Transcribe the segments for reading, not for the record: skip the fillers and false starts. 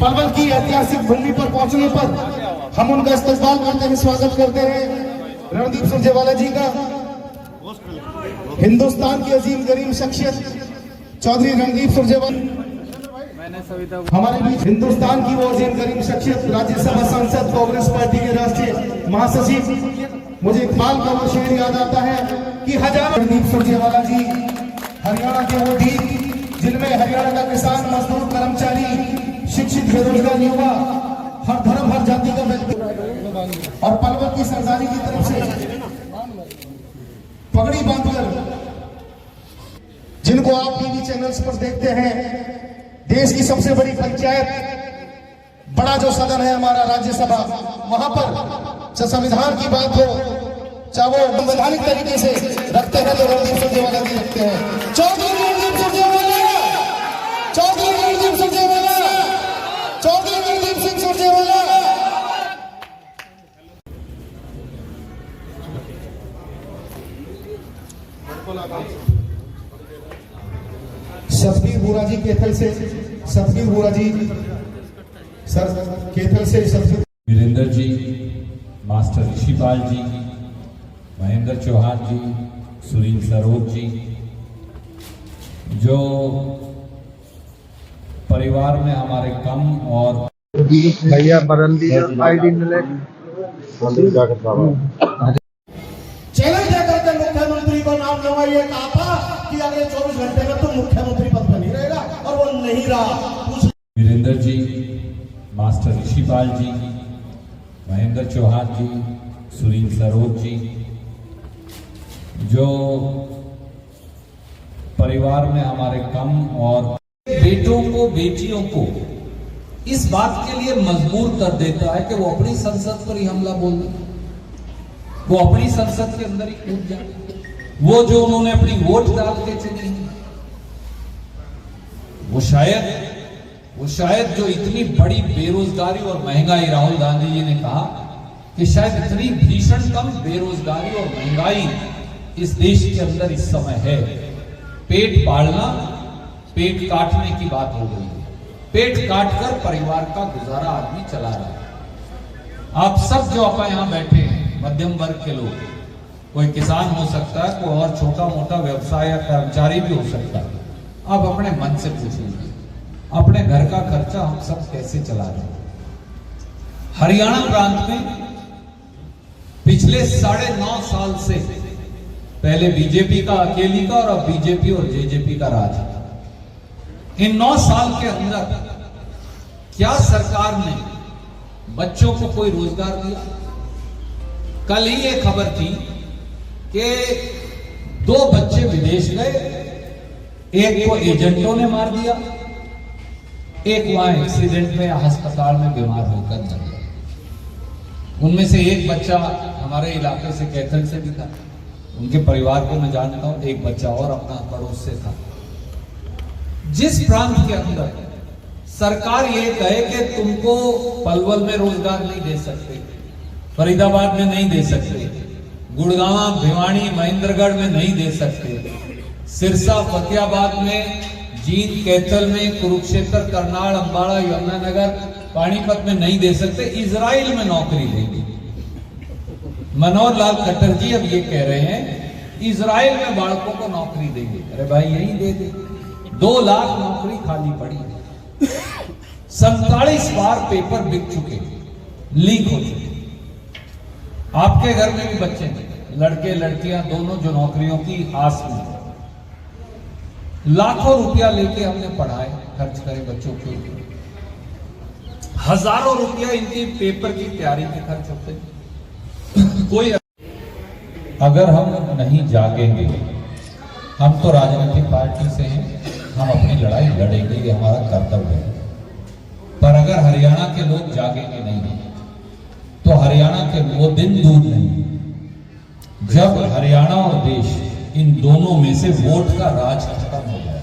पलवल की ऐतिहासिक भूमि पर पहुंचने पर हम उनका इस्तकबाल करते हैं, स्वागत करते हैं रणदीप सुरजेवाला जी का। हिंदुस्तान की अजीम गरीब शख्सियत चौधरी रणदीप सुरजेवाला हमारे बीच, हिंदुस्तान की वो अजीम गरीब शख्सियत राज्यसभा सांसद, कांग्रेस पार्टी के राष्ट्रीय महासचिव। मुझे इकबाल का वो शेर याद आता है कि हजारों रणदीप सुरजेवाला जी हरियाणा के वो ढील जिनमें हरियाणा का किसान, मजदूर, कर्मचारी, शिक्षित, बेरोजगार युवा, हर धर्म हर जाति का व्यक्ति और पलवल की सरदारी की तरफ से पगड़ी बांधकर जिनको आप टीवी चैनल्स पर देखते हैं, देश की सबसे बड़ी पंचायत, बड़ा जो सदन है हमारा राज्यसभा, वहां पर चाहे संविधान की बात हो, चाहे वो संवैधानिक तरीके से रखते हैं तो रणदीप सुरजेवाला जी रखते हैं। चौधरी रणदीप सुरजेवाला, चौधरी रणदीप सुरजेवाला, चौधरी रणदीप सिंह सुरजेवाला। सतबीर बुरा जी केथल से, सतबीर बुरा जी सर केथल से, सतबीर वीरेंद्र जी, मास्टर ऋषिपाल जी, महेंद्र चौहान जी, सुनील सरोज जी, जो परिवार में हमारे कम और भैया बदल दीजिए आईडी मिले चैलेंज देकर के मुख्यमंत्री को नाम नवाइए, कहा था कि अगले 24 घंटे में तुम मुख्यमंत्री पद पर नहीं रहेगा, और वो नहीं रहा। वीरेंद्र जी, मास्टर ऋषिपाल जी, महेंद्र चौहान जी, सुनील सरोज जी, जो परिवार में हमारे कम और बेटों को, बेटियों को इस बात के लिए मजबूर कर देता है कि वो अपनी संसद पर ही हमला बोल दे, वो अपनी संसद के अंदर ही कूद जाए। वो जो उन्होंने अपनी वोट डाल के चुनी, वो शायद जो इतनी बड़ी बेरोजगारी और महंगाई, राहुल गांधी जी ने कहा कि शायद इतनी भीषण कम बेरोजगारी और महंगाई इस देश के अंदर इस समय है। पेट पालना, पेट काटने की बात हो गई है। पेट काटकर परिवार का गुजारा आदमी चला रहा है। आप सब जो आप यहां बैठे हैं, मध्यम वर्ग के लोग, कोई किसान हो सकता है, कोई और छोटा मोटा व्यवसाय या कर्मचारी भी हो सकता है। आप अपने मन से पूछ लीजिए, अपने घर का खर्चा हम सब कैसे चला रहे हैं। हरियाणा प्रांत में पिछले 9.5 साल से, पहले बीजेपी का अकेली का और अब बीजेपी और जेजेपी का राज है। इन 9 साल के अंदर क्या सरकार ने बच्चों को कोई रोजगार दिया? कल ही ये खबर थी कि 2 बच्चे विदेश गए, एक को एजेंटों ने मार दिया, एक वहां एक्सीडेंट में या अस्पताल में बीमार होकर मर गया। उनमें से एक बच्चा हमारे इलाके से, कैथल से भी था, उनके परिवार को मैं जानता हूं। एक बच्चा और अपना पड़ोस से था। जिस प्रांत के अंदर सरकार ये कहे कि तुमको पलवल में रोजगार नहीं दे सकते, फरीदाबाद में नहीं दे सकते, गुड़गांव, भिवानी, महेंद्रगढ़ में नहीं दे सकते, सिरसा, फतेहाबाद में, जींद, कैथल में, कुरुक्षेत्र, करनाल, अंबाला, यमुनानगर, पानीपत में नहीं दे सकते, इजराइल में नौकरी देंगे। मनोहर लाल खट्टर जी अब ये कह रहे हैं इजराइल में बालकों को नौकरी देंगे। अरे भाई यही दे दे। 2 लाख नौकरी खाली पड़ी है। 47 बार पेपर बिक चुके, लीक हो चुके। आपके घर में भी बच्चे हैं, लड़के लड़कियां दोनों, जो नौकरियों की आस में, लाखों रुपया लेके हमने पढ़ाए, खर्च करे बच्चों के लिए। हजारों रुपया इनकी पेपर की तैयारी में खर्च होते। कोई अगर हम नहीं जागेंगे, हम तो राजनीतिक पार्टी से हैं, हम अपनी लड़ाई लड़ेंगे, ये हमारा कर्तव्य है। पर अगर हरियाणा के लोग जागेंगे नहीं तो हरियाणा के वो दिन दूर नहीं जब हरियाणा और देश, इन दोनों में से वोट का राज खत्म हो जाए।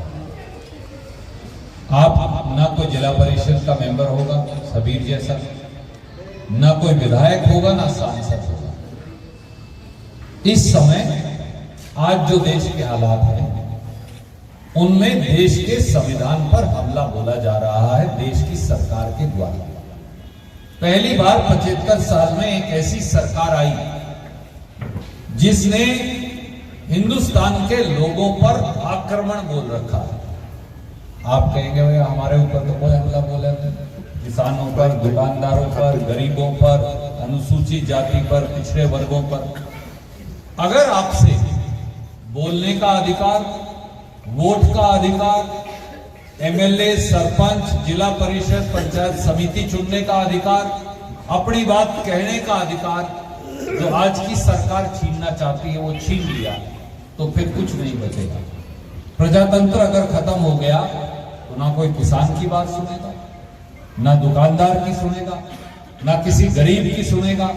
आप ना कोई जिला परिषद का मेंबर होगा सबीर जैसा, ना कोई विधायक होगा, ना सांसद होगा। इस समय आज जो देश के हालात हैं, उनमें देश के संविधान पर हमला बोला जा रहा है देश की सरकार के द्वारा। पहली बार 75 साल में एक ऐसी सरकार आई जिसने हिंदुस्तान के लोगों पर आक्रमण बोल रखा है। आप कहेंगे भाई हमारे ऊपर तो कोई हमला बोले नहीं, किसानों पर, दुकानदारों पर, गरीबों पर, अनुसूचित जाति पर, पिछड़े वर्गों पर। अगर आपसे बोलने का अधिकार, वोट का अधिकार, एमएलए, सरपंच, जिला परिषद, पंचायत समिति चुनने का अधिकार, अपनी बात कहने का अधिकार जो आज की सरकार छीनना चाहती है वो छीन लिया तो फिर कुछ नहीं बचेगा। प्रजातंत्र अगर खत्म हो गया तो ना कोई किसान की बात सुनेगा, ना दुकानदार की सुनेगा, ना किसी गरीब की सुनेगा,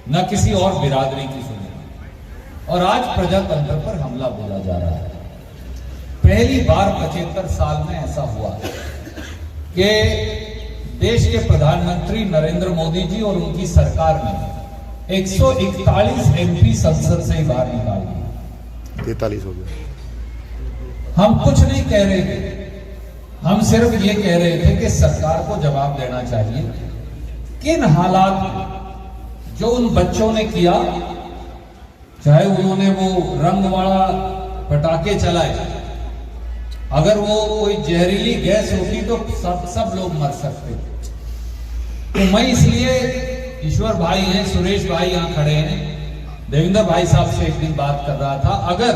ना किसी और बिरादरी की सुनेगा। और आज प्रजातंत्र पर हमला बोला जा रहा है। पहली बार 75 साल में ऐसा हुआ कि देश के प्रधानमंत्री नरेंद्र मोदी जी और उनकी सरकार ने 141 एमपी संसद से ही बाहर निकाल दिया। 43 हो गया। हम कुछ नहीं कह रहे थे, हम सिर्फ ये कह रहे थे कि सरकार को जवाब देना चाहिए किन हालात में जो उन बच्चों ने किया, चाहे उन्होंने वो रंग वाला पटाखे चलाए, अगर वो कोई जहरीली गैस होती तो सब लोग मर सकते। तो मैं इसलिए, ईश्वर भाई हैं, सुरेश भाई यहां खड़े हैं, देवेंद्र भाई साहब से एक दिन बात कर रहा था, अगर